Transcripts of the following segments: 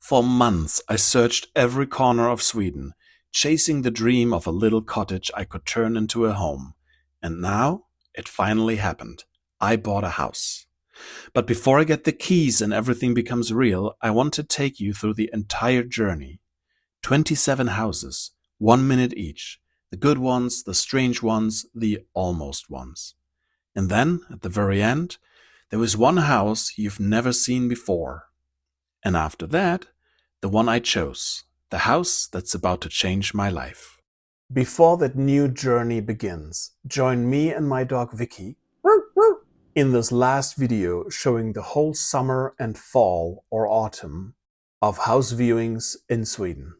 For months I searched every corner of Sweden, chasing the dream of a little cottage I could turn into a home. And now it finally happened. I bought a house. But before I get the keys and everything becomes real, I want to take you through the entire journey. 27 houses, 1 minute each. The good ones, the strange ones, the almost ones. And then, at the very end, there was one house you've never seen before. And after that, the one I chose, the house that's about to change my life. Before that new journey begins, join me and my dog Vicky in this last video showing the whole summer and fall or autumn of house viewings in Sweden.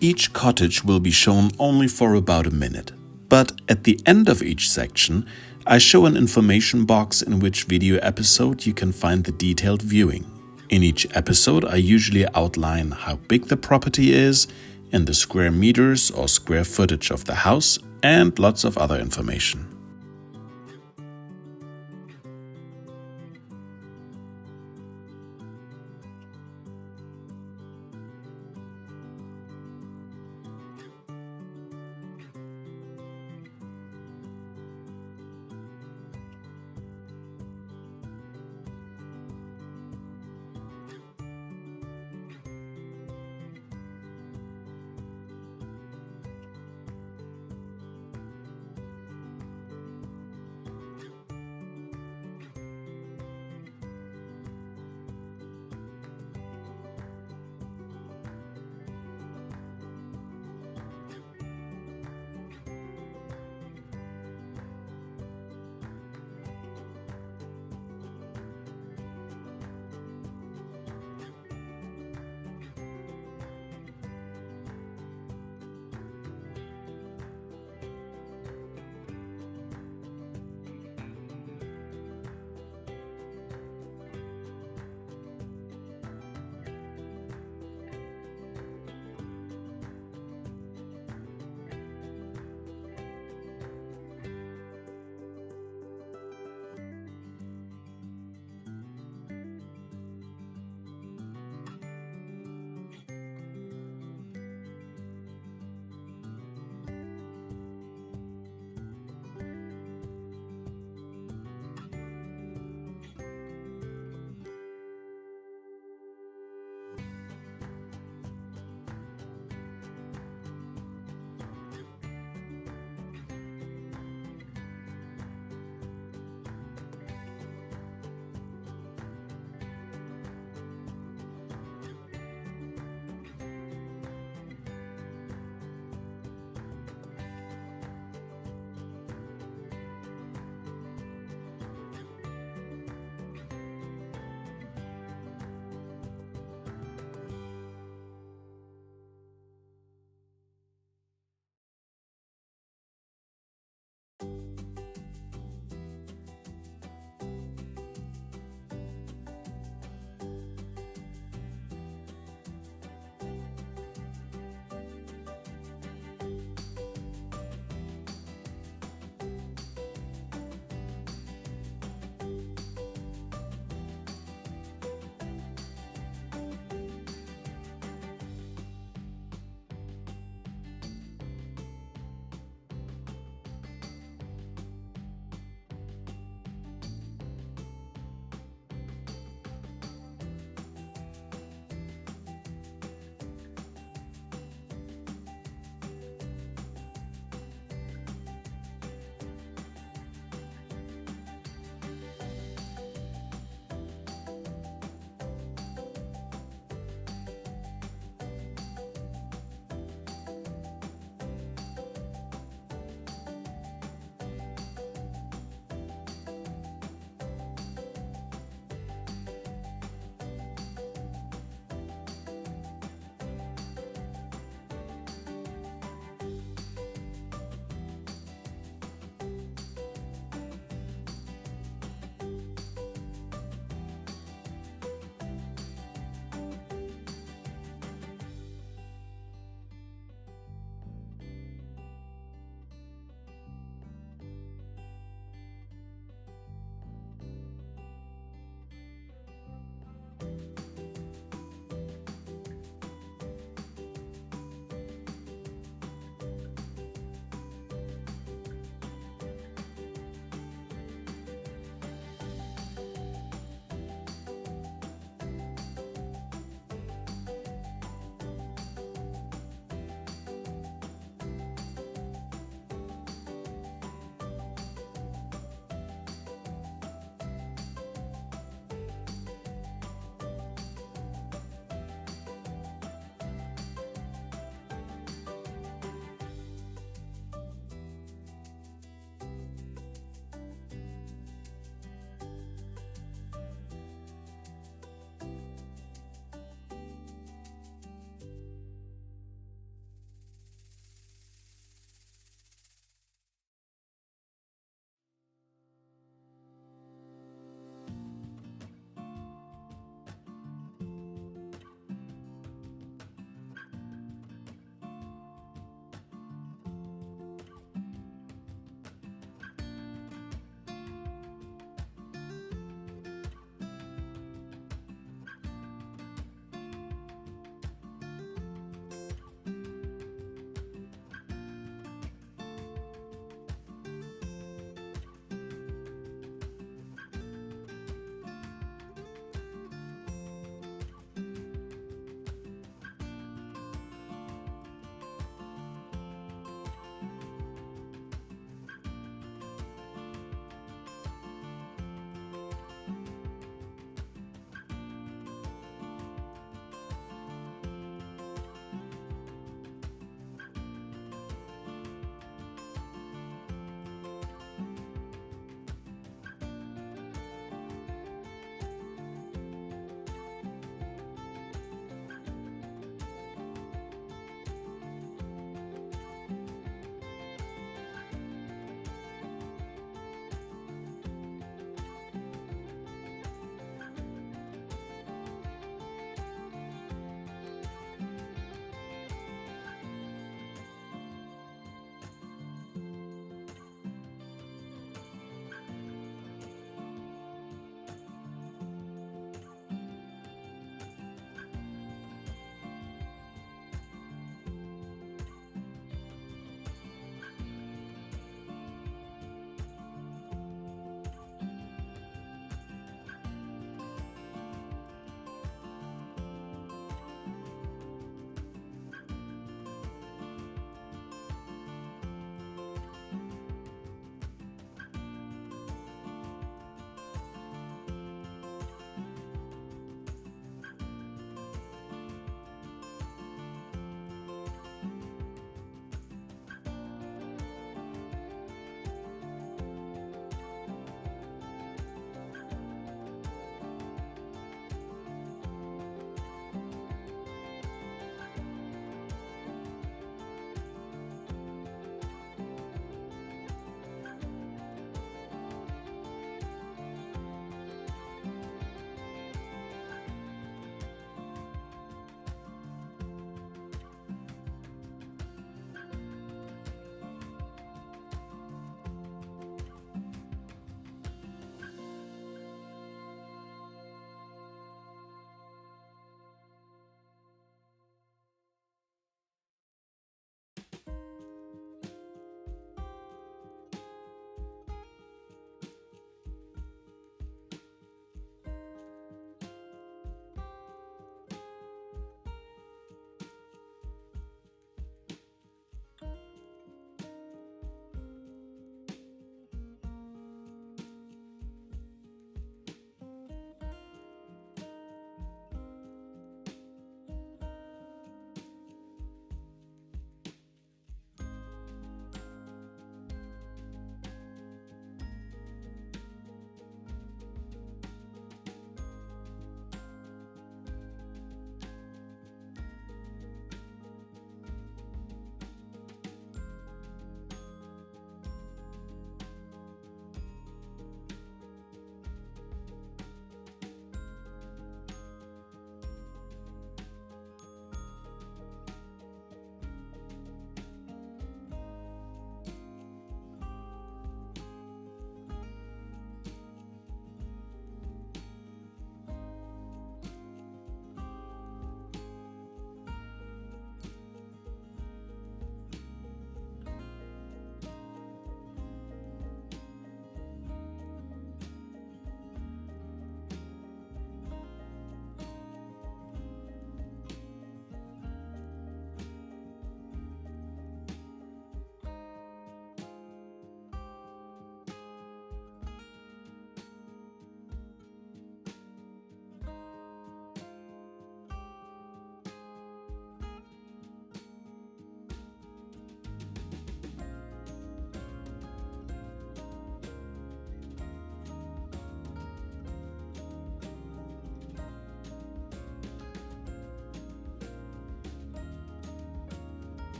Each cottage will be shown only for about a minute, but at the end of each section, I show an information box in which video episode you can find the detailed viewing. In each episode, I usually outline how big the property is and the square meters or square footage of the house and lots of other information.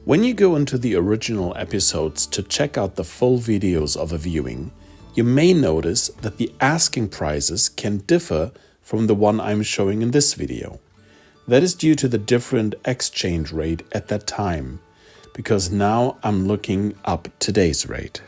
When you go into the original episodes to check out the full videos of a viewing, you may notice that the asking prices can differ from the one I'm showing in this video. That is due to the different exchange rate at that time, because now I'm looking up today's rate.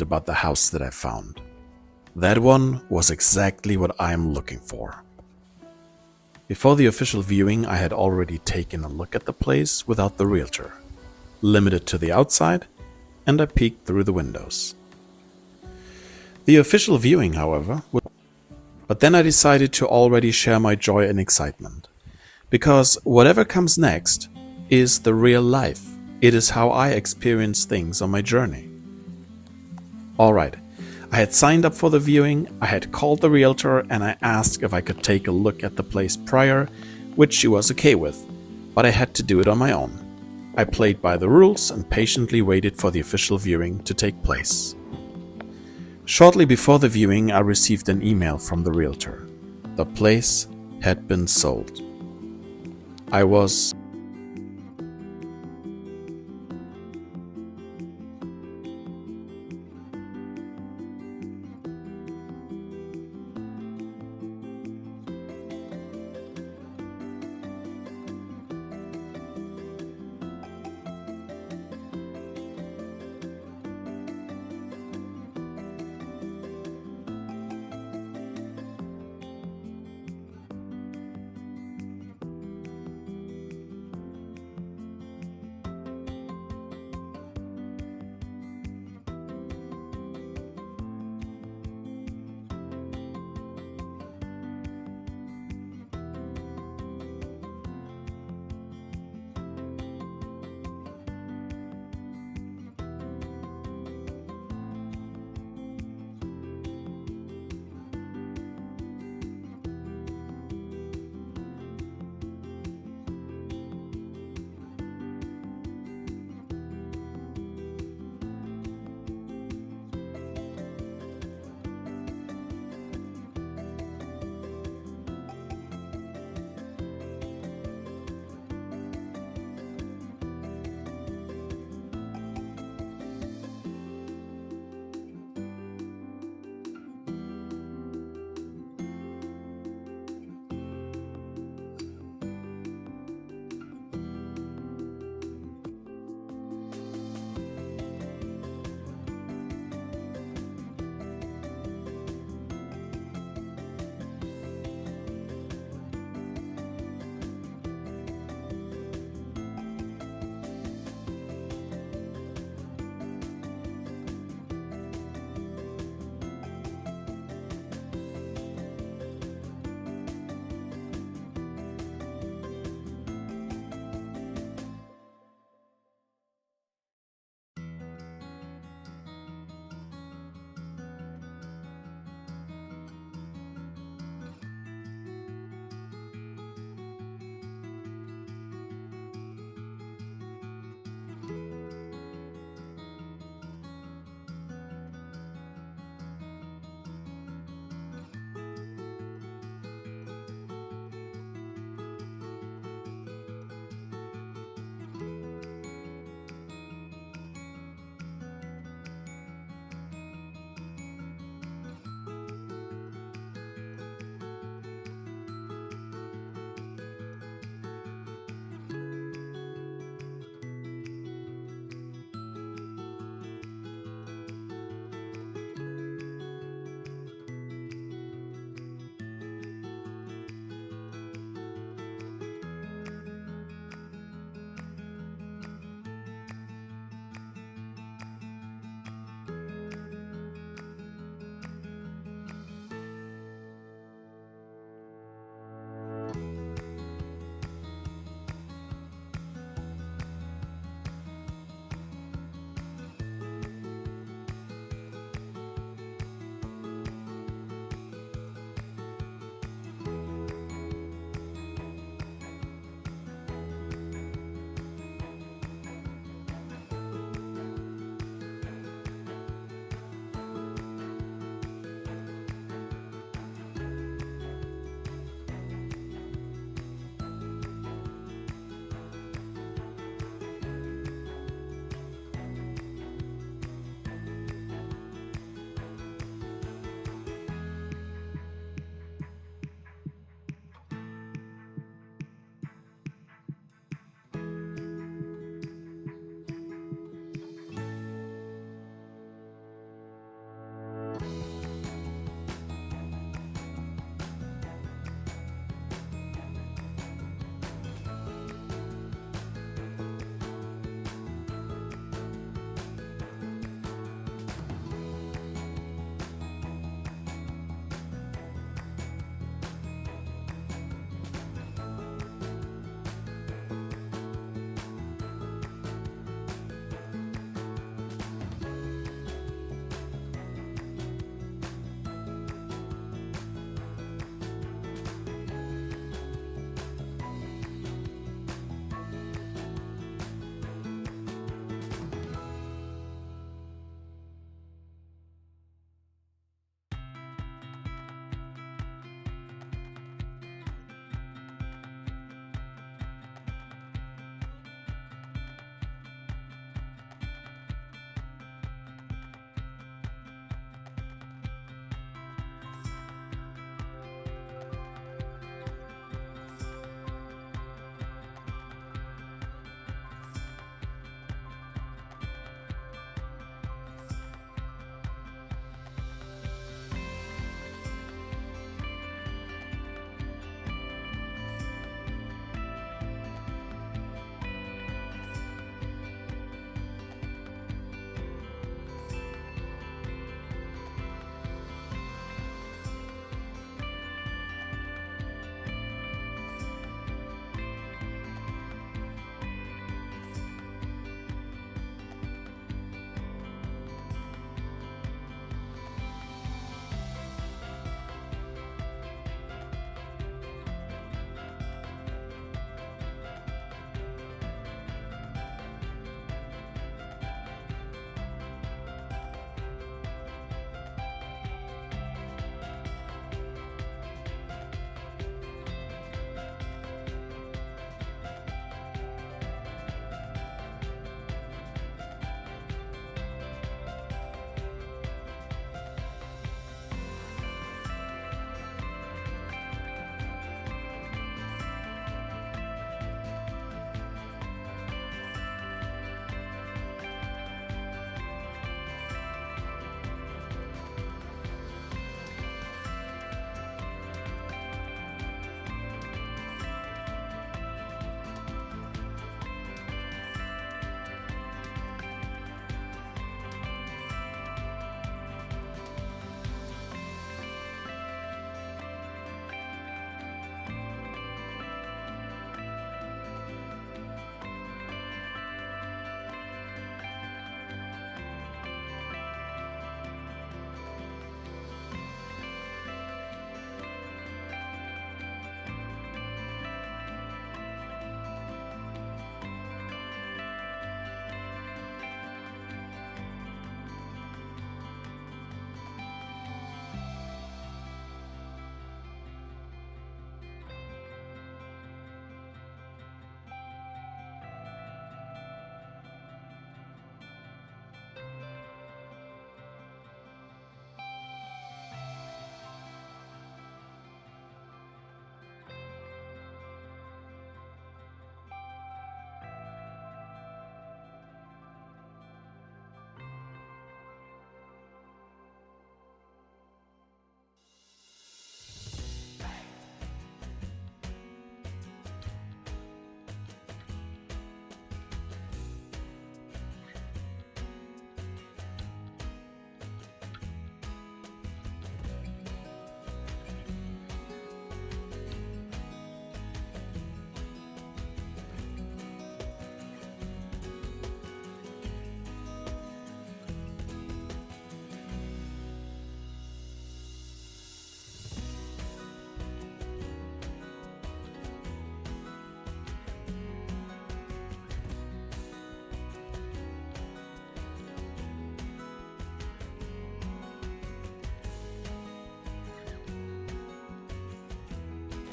stoked about the house that I found. That one was exactly what I'm looking for. Before the official viewing, I had already taken a look at the place without the realtor, limited to the outside, and I peeked through the windows. The official viewing, however, but then I decided to already share my joy and excitement, because whatever comes next is the real life. It is how I experience things on my journey. Alright, I had signed up for the viewing, I had called the realtor, and I asked if I could take a look at the place prior, which she was okay with, but I had to do it on my own. I played by the rules and patiently waited for the official viewing to take place. Shortly before the viewing, I received an email from the realtor. The place had been sold. I was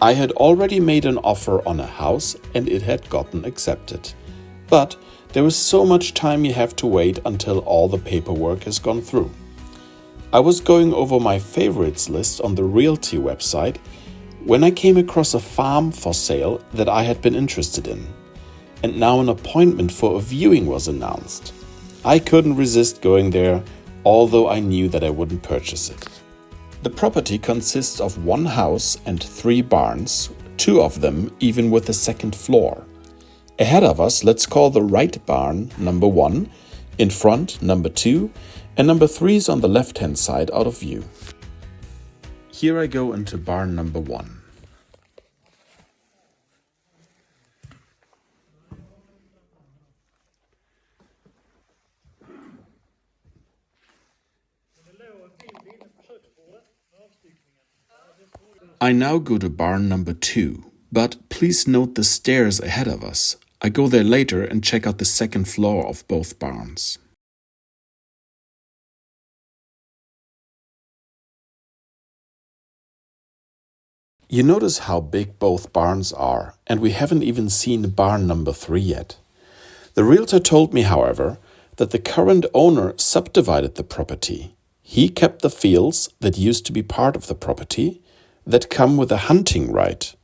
I had already made an offer on a house and it had gotten accepted. But there is so much time you have to wait until all the paperwork has gone through. I was going over my favorites list on the Realty website when I came across a farm for sale that I had been interested in. And now an appointment for a viewing was announced. I couldn't resist going there, although I knew that I wouldn't purchase it. The property consists of one house and 3 barns, 2 of them even with a second floor. Ahead of us, let's call the right barn number 1, in front number 2, and number 3 is on the left-hand side out of view. Here I go into barn number 1. I now go to barn number 2, but please note the stairs ahead of us. I go there later and check out the second floor of both barns. You notice how big both barns are, and we haven't even seen barn number 3 yet. The realtor told me, however, that the current owner subdivided the property. He kept the fields that used to be part of the property that come with a hunting right.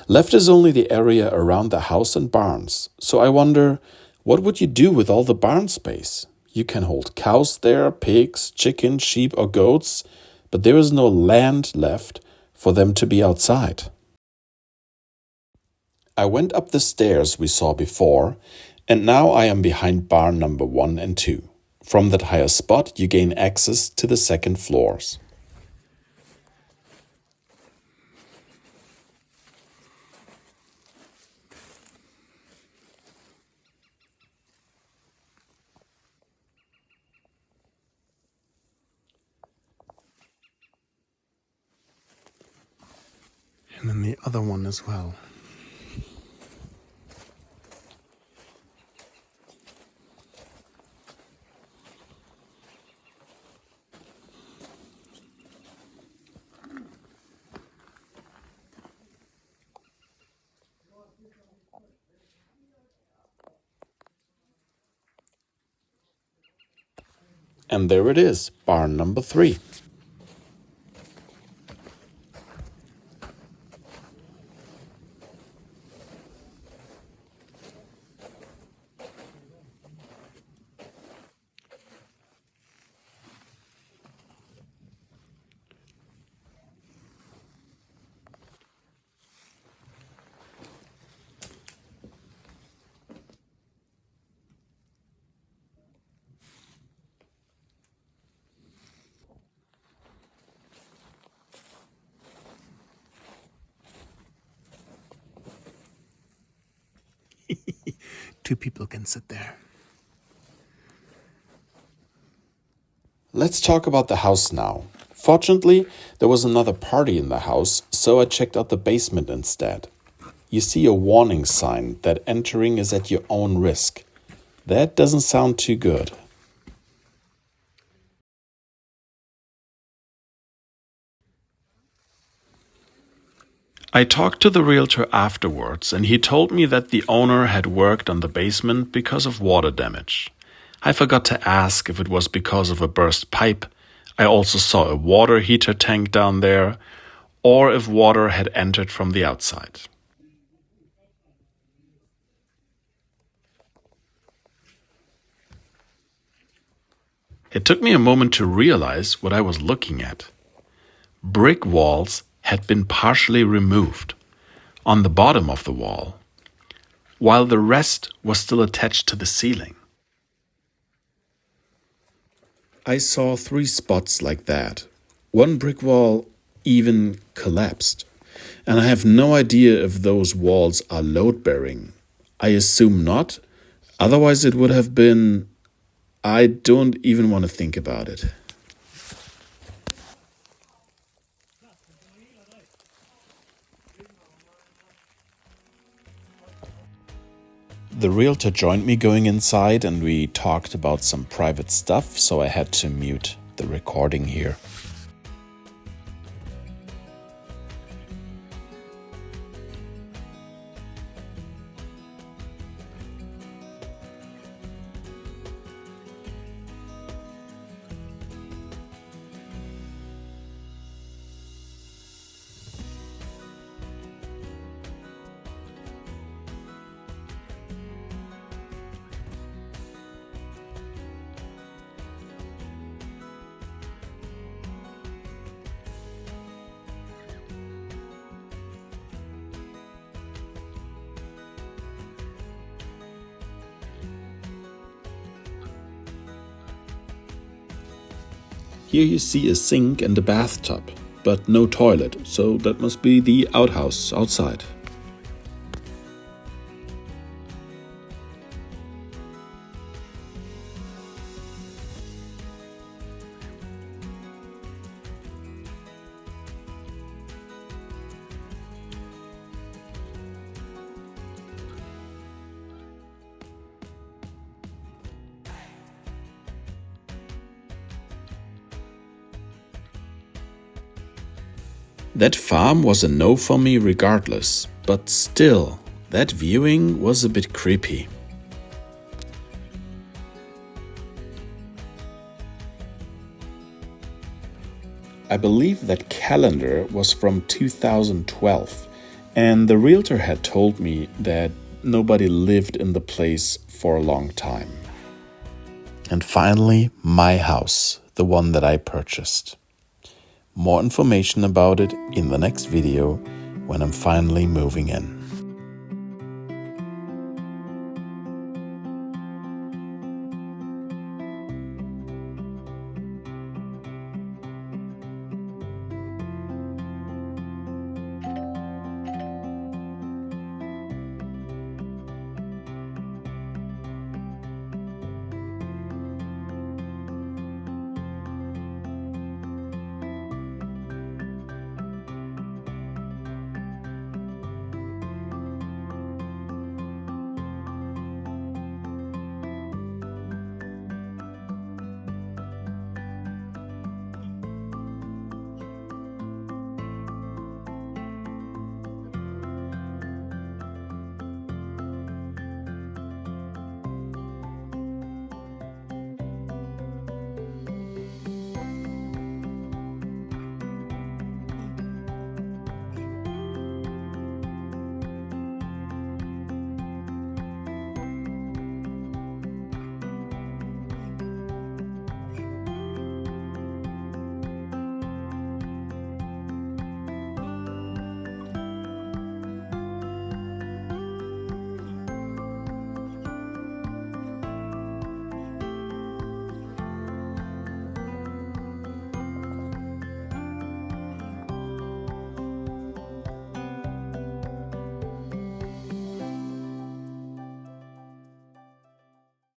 Left is only the area around the house and barns, so I wonder, what would you do with all the barn space? You can hold cows there, pigs, chickens, sheep or goats, but there is no land left for them to be outside. I went up the stairs we saw before, and now I am behind barn number 1 and 2. From that higher spot you gain access to the second floors. And then the other one as well. And there it is, barn number 3. Two people can sit there. Let's talk about the house now. Fortunately, there was another party in the house, so I checked out the basement instead. You see a warning sign that entering is at your own risk. That doesn't sound too good. I talked to the realtor afterwards, and he told me that the owner had worked on the basement because of water damage. I forgot to ask if it was because of a burst pipe. I also saw a water heater tank down there, or if water had entered from the outside. It took me a moment to realize what I was looking at. Brick walls had been partially removed on the bottom of the wall, while the rest was still attached to the ceiling. I saw 3 spots like that. One brick wall even collapsed, and I have no idea if those walls are load-bearing. I assume not, otherwise it would have been... I don't even want to think about it. The realtor joined me going inside and we talked about some private stuff, so I had to mute the recording here. Here you see a sink and a bathtub, but no toilet, so that must be the outhouse outside. That farm was a no for me regardless, but still, that viewing was a bit creepy. I believe that calendar was from 2012, and the realtor had told me that nobody lived in the place for a long time. And finally, my house, the one that I purchased. More information about it in the next video when I'm finally moving in.